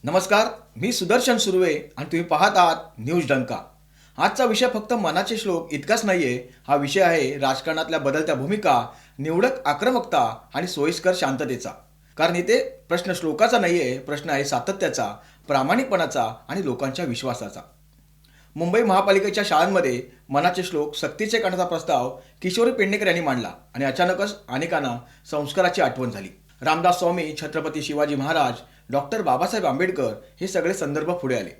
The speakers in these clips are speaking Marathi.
नमस्कार, मी सुदर्शन सुर्वे आणि तुम्ही पाहत आहात न्यूज डंका. आजचा विषय फक्त मनाचे श्लोक इतकाच नाहीये. हा विषय आहे राजकारणातल्या बदलत्या भूमिका, निवडक आक्रमकता आणि सोयीस्कर शांततेचा. कारण इथे प्रश्न श्लोकाचा नाहीये, प्रश्न आहे सातत्याचा, प्रामाणिकपणाचा आणि लोकांच्या विश्वासाचा. मुंबई महापालिकेच्या शाळांमध्ये मनाचे श्लोक सक्तीचे करण्याचा प्रस्ताव किशोरी पेडणेकर यांनी मांडला आणि अचानकच अनेकांना संस्काराची आठवण झाली. रामदास स्वामी, छत्रपती शिवाजी महाराज, डॉक्टर बाबासाहेब आंबेडकर हे सगळे संदर्भ पुढे आले.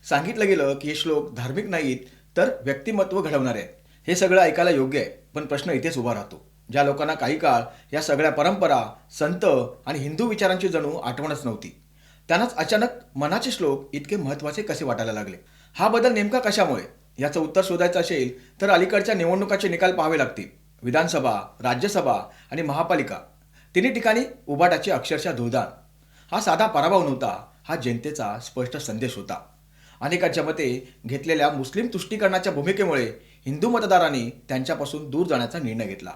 सांगितलं गेलं की हे श्लोक धार्मिक नाहीत तर व्यक्तिमत्व घडवणारे आहेत. हे सगळं ऐकायला योग्य आहे, पण प्रश्न इथेच उभा राहतो. ज्या लोकांना काही काळ या सगळ्या परंपरा, संत आणि हिंदू विचारांची जणू आठवणच नव्हती, त्यांनाच अचानक मनाचे श्लोक इतके महत्त्वाचे कसे वाटायला लागले? हा बदल नेमका कशामुळे? याचं उत्तर शोधायचं असेल तर अलीकडच्या निवडणुकाचे निकाल पाहावे लागतील. विधानसभा, राज्यसभा आणि महापालिका तिन्ही ठिकाणी उबाटाची अक्षरशः धुळधाण. हा साधा पराभव नव्हता, हा जनतेचा स्पष्ट संदेश होता. अनेकांच्या मते घेतलेल्या मुस्लिम तुष्टीकरणाच्या भूमिकेमुळे हिंदू मतदारांनी त्यांच्यापासून दूर जाण्याचा निर्णय घेतला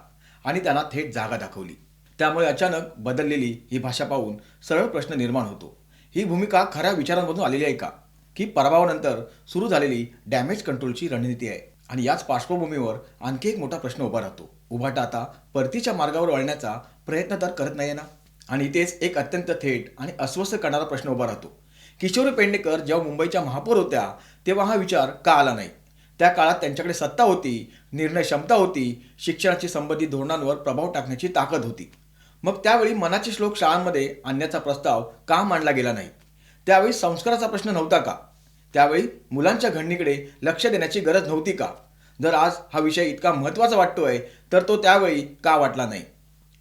आणि त्यांना थेट जागा दाखवली. त्यामुळे अचानक बदललेली ही भाषा पाहून सरळ प्रश्न निर्माण होतो. ही भूमिका खऱ्या विचारांमधून आलेली आहे का, की पराभवानंतर सुरू झालेली डॅमेज कंट्रोलची रणनीती आहे? आणि याच पार्श्वभूमीवर आणखी एक मोठा प्रश्न उभा राहतो. उभाटा आता परतीच्या मार्गावर वळण्याचा प्रयत्न तर करत नाही ना? आणि इथेच एक अत्यंत थेट आणि अस्वस्थ करणारा प्रश्न उभा राहतो. किशोरी पेडणेकर जेव्हा मुंबईच्या महापौर होत्या तेव्हा हा विचार का आला नाही? त्या काळात त्यांच्याकडे सत्ता होती, निर्णय क्षमता होती, शिक्षणाशी संबंधित धोरणांवर प्रभाव टाकण्याची ताकद होती. मग त्यावेळी मनाचे श्लोक शाळांमध्ये आणण्याचा प्रस्ताव का मांडला गेला नाही? त्यावेळी संस्काराचा प्रश्न नव्हता का? त्यावेळी मुलांच्या घडणीकडे लक्ष देण्याची गरज नव्हती का? जर आज हा विषय इतका महत्त्वाचा वाटतोय तर तो त्यावेळी का वाटला नाही?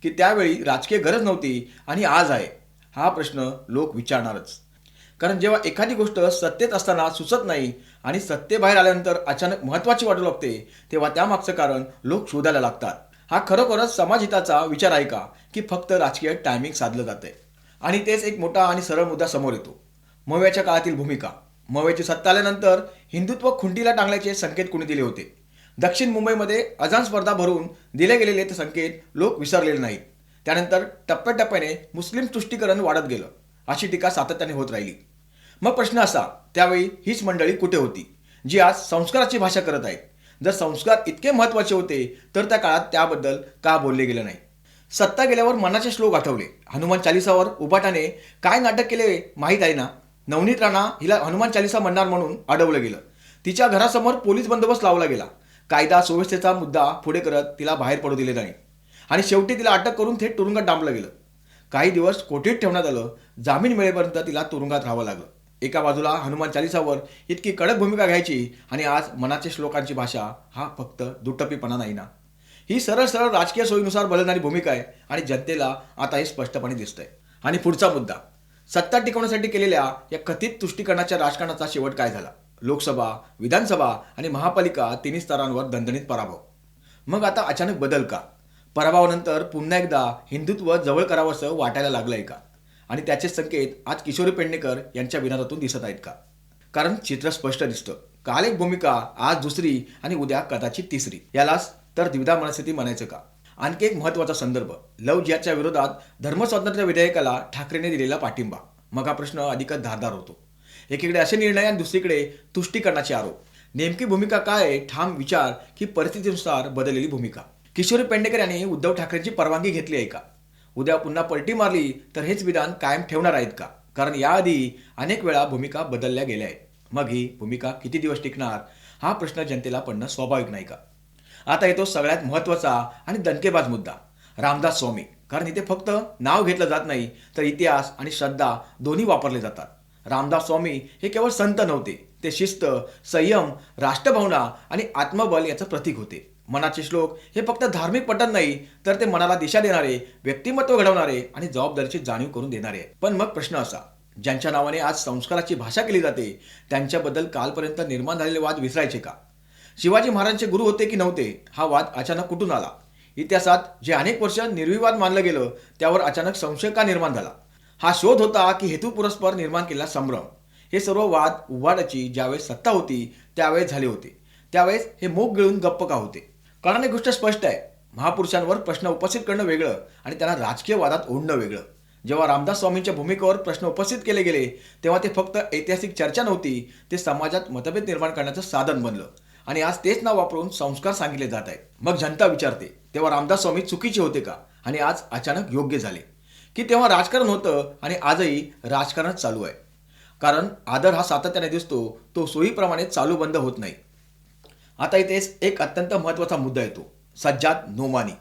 की त्यावेळी राजकीय गरज नव्हती आणि आज आहे? हा प्रश्न लोक विचारणारच. कारण जेव्हा एखादी गोष्ट सत्तेत असताना सुचत नाही आणि सत्तेबाहेर आल्यानंतर अचानक महत्त्वाची वाटू लागते, तेव्हा त्यामागचं कारण लोक शोधायला लागतात. हा खरोखरच समाजहिताचा विचार आहे का, की फक्त राजकीय टायमिंग साधलं जातंय? आणि तेच एक मोठा आणि सरळ मुद्दा समोर येतो. मव्याच्या काळातील भूमिका. मव्याची सत्ता आल्यानंतर हिंदुत्व खुंटीला टांगल्याचे संकेत कुणी दिले होते? दक्षिण मुंबईमध्ये अजान स्पर्धा भरून दिले गेलेले ते संकेत लोक विसरलेले नाहीत. त्यानंतर टप्प्याटप्प्याने मुस्लिम तुष्टीकरण वाढत गेलं, अशी टीका सातत्याने होत राहिली. मग प्रश्न असा, त्यावेळी हीच मंडळी कुठे होती, जी आज संस्काराची भाषा करत आहेत? जर संस्कार इतके महत्त्वाचे होते तर त्या काळात त्याबद्दल का बोलले गेले नाही? सत्ता गेल्यावर मनाचे श्लोक आठवले. हनुमान चालिसावर उभाटाने काय नाटक केले माहीत आहे ना? नवनीत राणा हिला हनुमान चालिसा म्हणणार म्हणून अडवलं गेलं. तिच्या घरासमोर पोलीस बंदोबस्त लावला गेला. कायदा सुव्यवस्थेचा मुद्दा पुढे करत तिला बाहेर पडू दिले नाही आणि शेवटी तिला अटक करून थेट तुरुंगात डांबलं गेलं. काही दिवस कोठडीत ठेवण्यात आलं. जामीन मिळेपर्यंत तिला तुरुंगात राहावं लागलं. एका बाजूला हनुमान चालिसावर इतकी कडक भूमिका घ्यायची आणि आज मनाचे श्लोकांची भाषा. हा फक्त दुटप्पीपणा नाही ना? ही सरळ सरळ राजकीय सोयीनुसार बदलणारी भूमिका आहे आणि जनतेला आता हे स्पष्टपणे दिसतंय. आणि पुढचा मुद्दा, सत्ता टिकवण्यासाठी केलेल्या या कथित तुष्टीकरणाच्या राजकारणाचा शेवट काय झाला? लोकसभा, विधानसभा आणि महापालिका तिन्ही स्तरांवर दणदणीत पराभव. मग आता अचानक बदल का? पराभवानंतर पुन्हा एकदा हिंदुत्व जवळ करावंसं वाटायला लागलंय का? आणि त्याचे संकेत आज किशोरी पेडणेकर यांच्या विधानातून दिसत आहेत का? कारण चित्र स्पष्ट दिसतं. काल एक भूमिका, आज दुसरी आणि उद्या कदाचित तिसरी. यालाच तर द्विधा मनस्थिती म्हणायचं का? आणखी एक महत्त्वाचा संदर्भ, लव्ह जिहादच्या विरोधात धर्मस्वातंत्र्य विधेयकाला ठाकरेंनी दिलेला पाठिंबा. मग हा प्रश्न अधिकच धारदार होतो. एकीकडे असे निर्णय आणि दुसरीकडे तुष्टीकरणाचे आरोप. नेमकी भूमिका काय आहे? ठाम विचार की परिस्थितीनुसार बदललेली भूमिका? किशोरी पेडणेकर यांनी उद्धव ठाकरेंची परवानगी घेतली आहे का? उद्या पुन्हा पलटी मारली तर हेच विधान कायम ठेवणार आहेत का? कारण याआधी अनेक वेळा भूमिका बदलल्या गेल्या आहेत. मग ही भूमिका किती दिवस टिकणार? हा प्रश्न जनतेला पडणं स्वाभाविक नाही का? आता येतो सगळ्यात महत्त्वाचा आणि दणकेबाज मुद्दा, रामदास स्वामी. कारण इथे फक्त नाव घेतलं जात नाही तर इतिहास आणि श्रद्धा दोन्ही वापरले जातात. रामदास स्वामी हे केवळ संत नव्हते, ते शिस्त, संयम, राष्ट्रभावना आणि आत्मबल याचं प्रतीक होते. मनाचे श्लोक हे फक्त धार्मिक पठण नाही तर ते मनाला दिशा देणारे, व्यक्तिमत्व घडवणारे आणि जबाबदारीची जाणीव करून देणारे आहे. पण मग प्रश्न असा, ज्यांच्या नावाने आज संस्काराची भाषा केली जाते त्यांच्याबद्दल कालपर्यंत निर्माण झालेले वाद विसरायचे का? शिवाजी महाराजांचे गुरु होते की नव्हते, हा वाद अचानक कुठून आला? इतिहासात जे अनेक वर्ष निर्विवाद मानलं गेलं त्यावर अचानक संशय का निर्माण झाला? हा शोध होता की हेतुपुरस्पर निर्माण केलेला संभ्रम? हे सर्व वाद उभाटाची ज्यावेळेस सत्ता होती त्यावेळेस झाले होते. त्यावेळेस हे मोग गिळून गप्प का होते? कारण एक गोष्ट स्पष्ट आहे, महापुरुषांवर प्रश्न उपस्थित करणं वेगळं आणि त्यांना राजकीय वादात ओढणं वेगळं. जेव्हा रामदास स्वामींच्या भूमिकेवर प्रश्न उपस्थित केले गेले तेव्हा ते फक्त ऐतिहासिक चर्चा नव्हती, ते समाजात मतभेद निर्माण करण्याचं साधन बनलं. आणि आज तेच नाव वापरून संस्कार सांगितले जात आहेत. मग जनता विचारते, तेव्हा रामदास स्वामी चुकीचे होते का आणि आज अचानक योग्य झाले? की तेव्हा राजकारण होतं आणि आजही राजकारणच चालू आहे? कारण आदर हा सातत्याने दिसतो, तो सोयीप्रमाणे चालू बंद होत नाही. आता इथेच एक अत्यंत महत्त्वाचा मुद्दा येतो, सज्जाद नोमानी.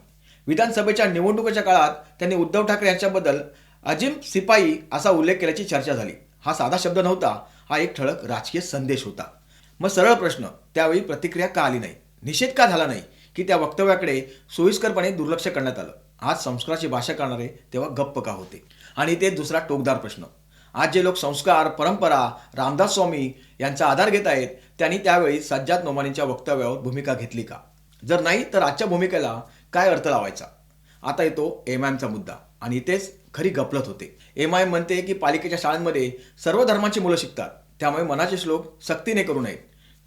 विधानसभेच्या निवडणुकीच्या काळात त्यांनी उद्धव ठाकरे यांच्याबद्दल अजिम सिपाई असा उल्लेख केल्याची चर्चा झाली. हा साधा शब्द नव्हता, हा एक ठळक राजकीय संदेश होता. मग सरळ प्रश्न, त्यावेळी प्रतिक्रिया का आली नाही, निषेध का झाला नाही, की त्या वक्तव्याकडे सोयीस्करपणे दुर्लक्ष करण्यात आलं? आज संस्काराची भाषा करणारे तेव्हा गप्प का होते? आणि ते दुसरा टोकदार प्रश्न, आज जे लोक संस्कार, परंपरा, रामदास स्वामी यांचा आधार घेत आहेत, त्यांनी त्यावेळी सज्जाद नोमानींच्या वक्तव्यावर भूमिका घेतली का? जर नाही तर आजच्या भूमिकेला काय अर्थ लावायचा? आता येतो एमआयएमचा मुद्दा आणि इथेच खरी गफलत होते. एमआयएम म्हणते की पालिकेच्या शाळांमध्ये सर्व धर्मांची मुलं शिकतात, त्यामुळे मनाचे श्लोक सक्तीने करू नयेत.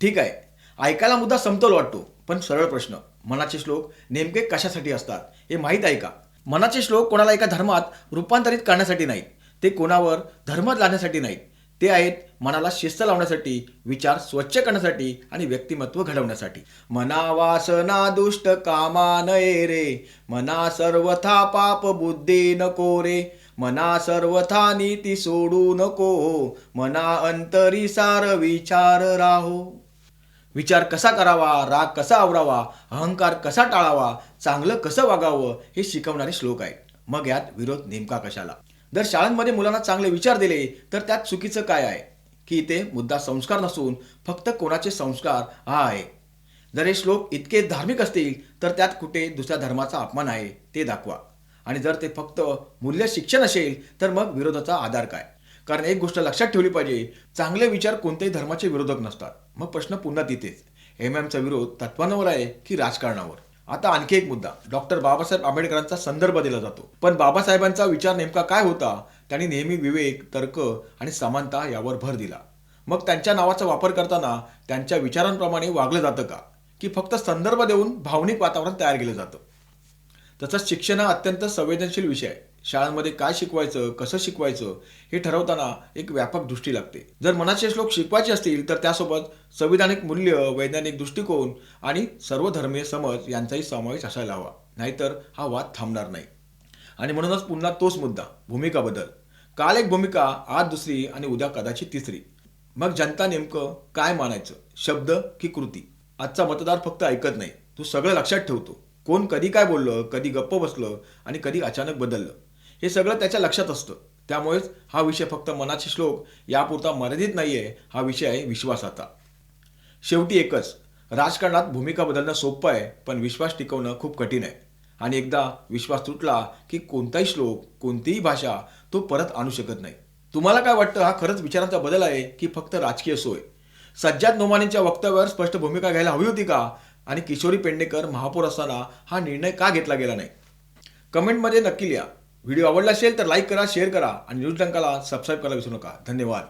ठीक आहे, ऐकायला मुद्दा समतोल वाटतो, पण सरळ प्रश्न, मनाचे श्लोक नेमके कशासाठी असतात हे माहीत आहे का? मनाचे श्लोक कोणाला एका धर्मात रूपांतरित करण्यासाठी नाहीत, ते कोणावर धर्म लादण्यासाठी नाहीत. ते आहेत मनाला शिस्त लावण्यासाठी, विचार स्वच्छ करण्यासाठी आणि व्यक्तिमत्व घडवण्यासाठी. मना वासना दुष्ट कामा नये रे, मना सर्वथा पाप बुद्धी नको रे, मना सर्वथा नीती सोडू नको, मना अंतरी सार विचार राहो. विचार कसा करावा, राग कसा आवरावा, अहंकार कसा टाळावा, चांगलं कसं वागावं हे शिकवणारे श्लोक आहेत. मग यात विरोध नेमका कशाला? जर शाळांमध्ये मुलांना चांगले विचार दिले तर त्यात चुकीचं काय आहे? की इथे मुद्दा संस्कार नसून फक्त कोणाचे संस्कार हा आहे. जर हे श्लोक इतके धार्मिक असतील तर त्यात कुठे दुसऱ्या धर्माचा अपमान आहे ते दाखवा. आणि जर ते फक्त मूल्य शिक्षण असेल तर मग विरोधाचा आधार काय? कारण एक गोष्ट लक्षात ठेवली पाहिजे, चांगले विचार कोणत्याही धर्माचे विरोधक नसतात. मग प्रश्न पुन्हा तिथेच, एमआयएमचा विरोध तत्वांवर आहे की राजकारणावर? आता आणखी एक मुद्दा, डॉक्टर बाबासाहेब आंबेडकरांचा संदर्भ दिला जातो, पण बाबासाहेबांचा विचार नेमका काय होता? त्यांनी नेहमी विवेक, तर्क आणि समानता यावर भर दिला. मग त्यांच्या नावाचा वापर करताना त्यांच्या विचारांप्रमाणे वागलं जातं का, की फक्त संदर्भ देऊन भावनिक वातावरण तयार केलं जातं? तसंच शिक्षण हा अत्यंत संवेदनशील विषय आहे. शाळांमध्ये काय शिकवायचं, कसं शिकवायचं हे ठरवताना एक व्यापक दृष्टी लागते. जर मनाचे श्लोक शिकवायचे असतील तर त्यासोबत संविधानिक मूल्य, वैज्ञानिक दृष्टिकोन आणि सर्वधर्मीय समज यांचाही समावेश असायला हवा, नाहीतर हा वाद थांबणार नाही. आणि म्हणूनच पुन्हा तोच मुद्दा, भूमिका बदल. काल एक भूमिका, आज दुसरी आणि उद्या कदाचित तिसरी. मग जनता नेमकं काय मानायचं, शब्द की कृती? आजचा मतदार फक्त ऐकत नाही, तो सगळं लक्षात ठेवतो. कोण कधी काय बोललं, कधी गप्प बसलं आणि कधी अचानक बदललं, हे सगळं त्याच्या लक्षात असतं. त्यामुळेच हा विषय फक्त मनाचे श्लोक यापुरता मर्यादित नाहीये, हा विषय आहे विश्वासाचा. शेवटी एकच, राजकारणात भूमिका बदलणं सोपं आहे, पण विश्वास टिकवणं खूप कठीण आहे. आणि एकदा विश्वास तुटला की कोणताही श्लोक, कोणतीही भाषा तो परत आणू शकत नाही. तुम्हाला काय वाटतं, हा खरंच विचारांचा बदल आहे की फक्त राजकीय सोय? सज्जाद नोमानींच्या वक्तव्यावर स्पष्ट भूमिका घ्यायला हवी होती का? आणि किशोरी पेडणेकर महापौर असताना हा निर्णय का घेतला गेला नाही? कमेंटमध्ये नक्की लिहा. व्हिडिओ आवडला असेल तर लाईक करा, शेअर करा आणि न्यूज डंकाला सबस्क्राईब करायला विसरू नका. धन्यवाद.